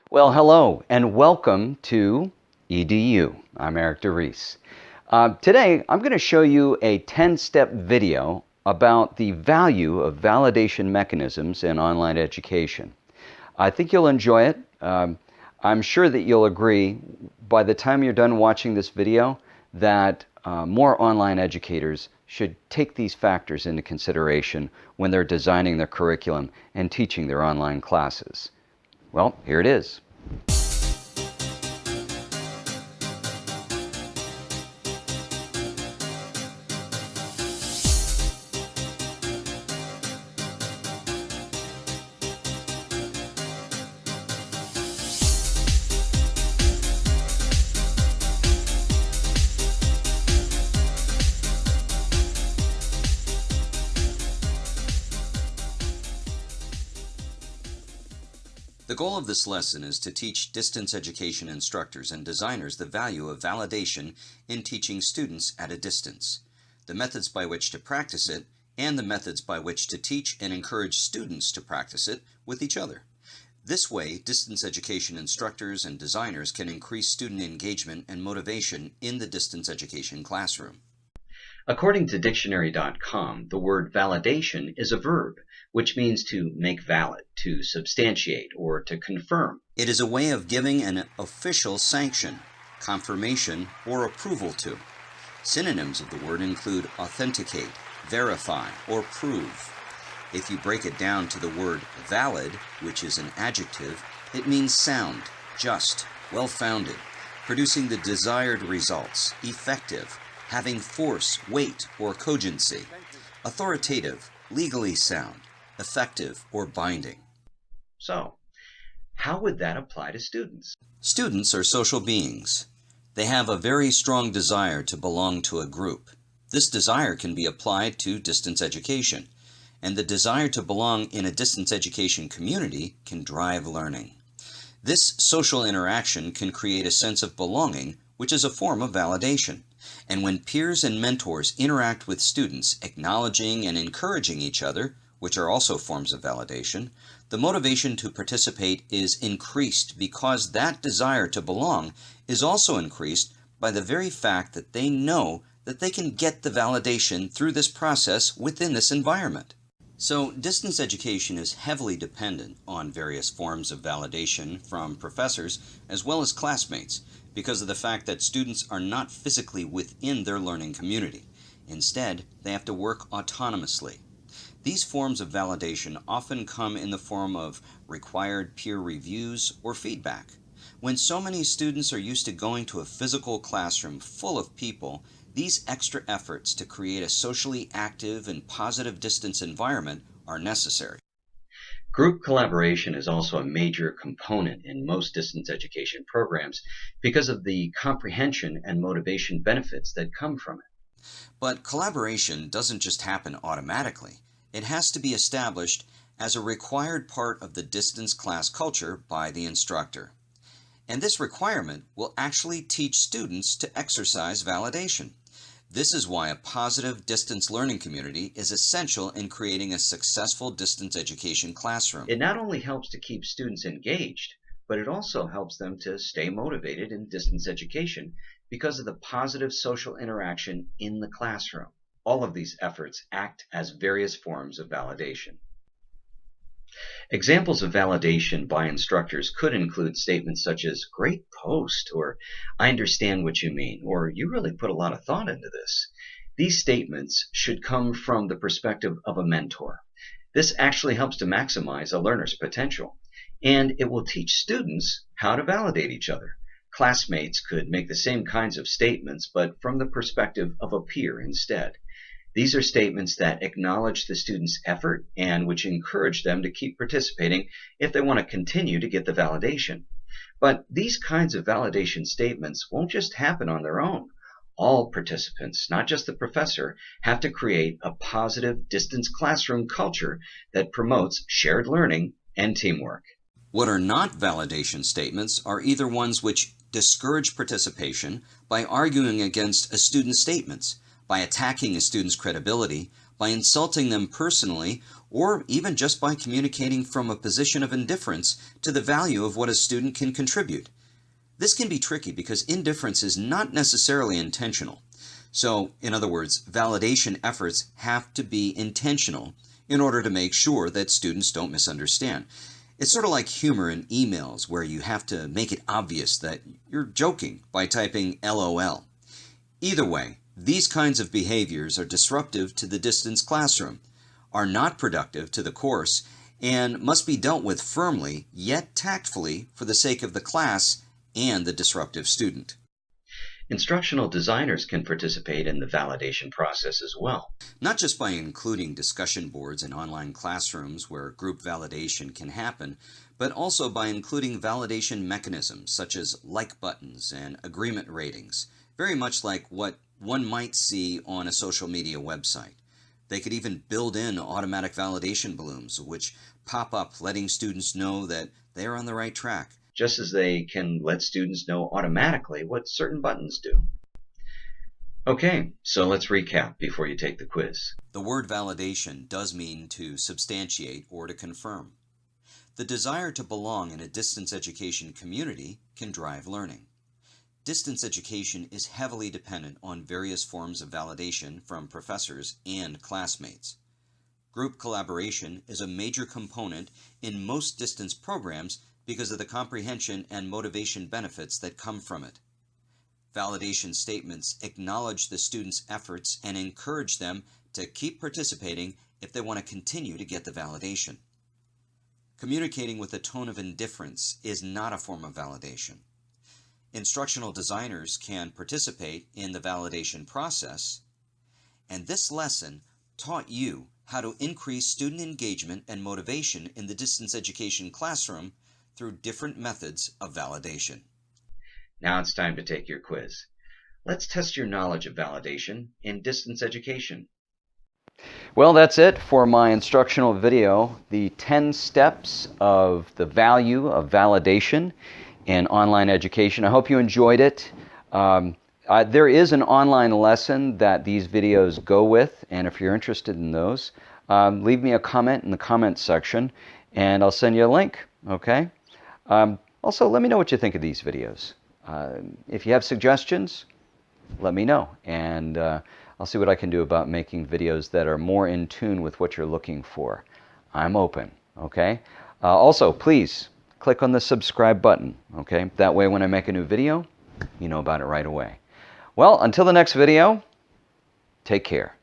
Well, hello and welcome to EDU. I'm Eric DeRise. Today, I'm going to show you a 10-step video about the value of validation mechanisms in online education. I think you'll enjoy it. I'm sure that you'll agree by the time you're done watching this video that more online educators should take these factors into consideration when they're designing their curriculum and teaching their online classes. Well, here it is. The goal of this lesson is to teach distance education instructors and designers the value of validation in teaching students at a distance, the methods by which to practice it, and the methods by which to teach and encourage students to practice it with each other. This way, distance education instructors and designers can increase student engagement and motivation in the distance education classroom. According to dictionary.com, the word validation is a verb, which means to make valid, to substantiate, or to confirm. It is a way of giving an official sanction, confirmation, or approval to. Synonyms of the word include authenticate, verify, or prove. If you break it down to the word valid, which is an adjective, it means sound, just, well-founded, producing the desired results, effective, having force, weight, or cogency, authoritative, legally sound, effective, or binding. So, how would that apply to students? Students are social beings. They have a very strong desire to belong to a group. This desire can be applied to distance education, and the desire to belong in a distance education community can drive learning. This social interaction can create a sense of belonging, which is a form of validation. And when peers and mentors interact with students, acknowledging and encouraging each other, which are also forms of validation, the motivation to participate is increased because that desire to belong is also increased by the very fact that they know that they can get the validation through this process within this environment. So, distance education is heavily dependent on various forms of validation from professors as well as classmates because of the fact that students are not physically within their learning community. Instead, they have to work autonomously. These forms of validation often come in the form of required peer reviews or feedback. When so many students are used to going to a physical classroom full of people, these extra efforts to create a socially active and positive distance environment are necessary. Group collaboration is also a major component in most distance education programs because of the comprehension and motivation benefits that come from it. But collaboration doesn't just happen automatically. It has to be established as a required part of the distance class culture by the instructor. And this requirement will actually teach students to exercise validation. This is why a positive distance learning community is essential in creating a successful distance education classroom. It not only helps to keep students engaged, but it also helps them to stay motivated in distance education because of the positive social interaction in the classroom. All of these efforts act as various forms of validation. Examples of validation by instructors could include statements such as, "Great post," or "I understand what you mean," or "You really put a lot of thought into this." These statements should come from the perspective of a mentor. This actually helps to maximize a learner's potential, and it will teach students how to validate each other. Classmates could make the same kinds of statements, but from the perspective of a peer instead. These are statements that acknowledge the student's effort and which encourage them to keep participating if they want to continue to get the validation. But these kinds of validation statements won't just happen on their own. All participants, not just the professor, have to create a positive distance classroom culture that promotes shared learning and teamwork. What are not validation statements are either ones which discourage participation by arguing against a student's statements, by attacking a student's credibility, by insulting them personally, or even just by communicating from a position of indifference to the value of what a student can contribute. This can be tricky because indifference is not necessarily intentional. So, in other words, validation efforts have to be intentional in order to make sure that students don't misunderstand. It's sort of like humor in emails where you have to make it obvious that you're joking by typing LOL. Either way, these kinds of behaviors are disruptive to the distance classroom, are not productive to the course, and must be dealt with firmly yet tactfully for the sake of the class and the disruptive student. Instructional designers can participate in the validation process as well. Not just by including discussion boards in online classrooms where group validation can happen, but also by including validation mechanisms such as like buttons and agreement ratings, very much like what one might see on a social media website. They could even build in automatic validation balloons, which pop up letting students know that they are on the right track, just as they can let students know automatically what certain buttons do. Okay, so let's recap before you take the quiz. The word validation does mean to substantiate or to confirm. The desire to belong in a distance education community can drive learning. Distance education is heavily dependent on various forms of validation from professors and classmates. Group collaboration is a major component in most distance programs because of the comprehension and motivation benefits that come from it. Validation statements acknowledge the students' efforts and encourage them to keep participating if they want to continue to get the validation. Communicating with a tone of indifference is not a form of validation. Instructional designers can participate in the validation process, and this lesson taught you how to increase student engagement and motivation in the distance education classroom through different methods of validation. Now it's time to take your quiz. Let's test your knowledge of validation in distance education. Well, that's it for my instructional video, the 10 steps of the value of validation in online education. I hope you enjoyed it. There is an online lesson that these videos go with, and if you're interested in those, leave me a comment in the comments section, and I'll send you a link, okay? Also, let me know what you think of these videos. If you have suggestions, let me know, and I'll see what I can do about making videos that are more in tune with what you're looking for. I'm open, okay? Also, please click on the subscribe button, okay? That way when I make a new video, you know about it right away. Well, until the next video, take care.